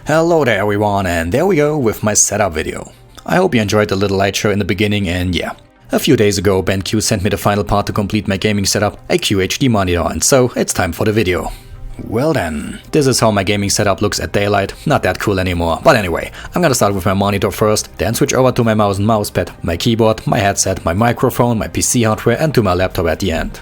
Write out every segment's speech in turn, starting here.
Hello there everyone, and there we go with my setup video. I hope you enjoyed the little light show in the beginning, and yeah. A few days ago BenQ sent me the final part to complete my gaming setup, a QHD monitor, and so it's time for the video. Well then, this is how my gaming setup looks at daylight. Not that cool anymore, but anyway, I'm gonna start with my monitor first, then switch over to my mouse and mousepad, my keyboard, my headset, my microphone, my PC hardware, and to my laptop at the end.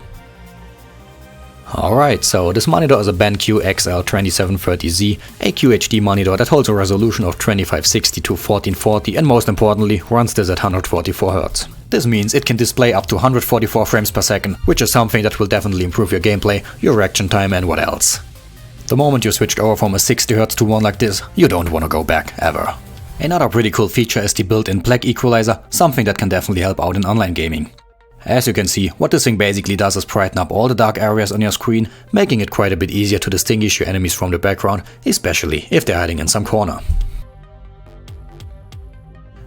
Alright, so this monitor is a BenQ XL2730Z, a QHD monitor that holds a resolution of 2560 to 1440 and most importantly runs this at 144Hz. This means it can display up to 144 frames per second, which is something that will definitely improve your gameplay, your reaction time and what else. The moment you switched over from a 60Hz to one like this, you don't want to go back, ever. Another pretty cool feature is the built-in black equalizer, something that can definitely help out in online gaming. As you can see, what this thing basically does is brighten up all the dark areas on your screen, making it quite a bit easier to distinguish your enemies from the background, especially if they're hiding in some corner.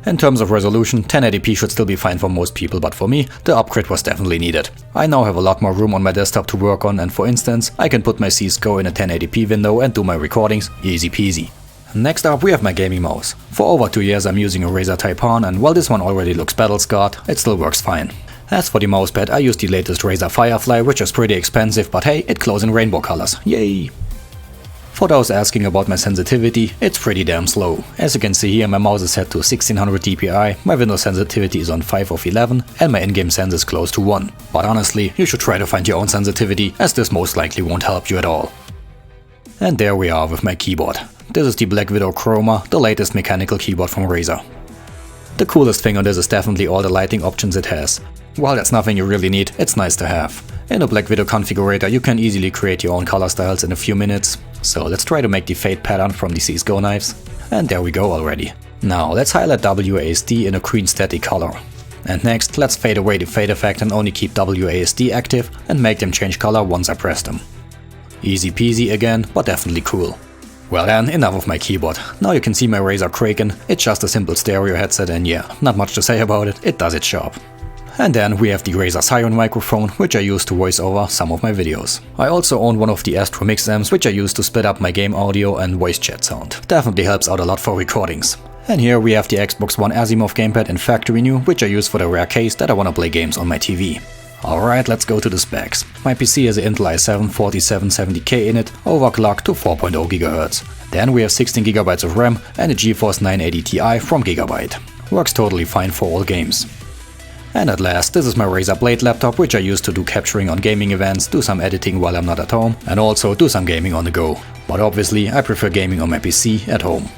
In terms of resolution, 1080p should still be fine for most people, but for me, the upgrade was definitely needed. I now have a lot more room on my desktop to work on, and for instance, I can put my CSGO in a 1080p window and do my recordings easy peasy. Next up we have my gaming mouse. For over 2 years I'm using a Razer Type R, and while this one already looks battle scarred, it still works fine. As for the mousepad, I use the latest Razer Firefly, which is pretty expensive, but hey, it glows in rainbow colors, yay! For those asking about my sensitivity, it's pretty damn slow. As you can see here, my mouse is set to 1600 dpi, my window sensitivity is on 5 of 11, and my in-game sense is close to 1. But honestly, you should try to find your own sensitivity, as this most likely won't help you at all. And there we are with my keyboard. This is the Black Widow Chroma, the latest mechanical keyboard from Razer. The coolest thing on this is definitely all the lighting options it has. While that's nothing you really need, it's nice to have. In a Black Widow configurator you can easily create your own color styles in a few minutes. So let's try to make the fade pattern from the CSGO knives. And there we go already. Now let's highlight WASD in a green static color. And next let's fade away the fade effect and only keep WASD active and make them change color once I press them. Easy peasy again, but definitely cool. Well then, enough of my keyboard. Now you can see my Razer Kraken. It's just a simple stereo headset and yeah, not much to say about it, it does its job. And then we have the Razer Siren microphone, which I use to voice over some of my videos. I also own one of the Astro Mix amps, which I use to split up my game audio and voice chat sound. Definitely helps out a lot for recordings. And here we have the Xbox One Asimov gamepad in factory new, which I use for the rare case that I wanna play games on my TV. Alright, let's go to the specs. My PC has an Intel i7 4770K in it, overclocked to 4.0 GHz. Then we have 16GB of RAM and a GeForce 980 Ti from Gigabyte. Works totally fine for all games. And at last, this is my Razer Blade laptop, which I use to do capturing on gaming events, do some editing while I'm not at home, and also do some gaming on the go. But obviously, I prefer gaming on my PC at home.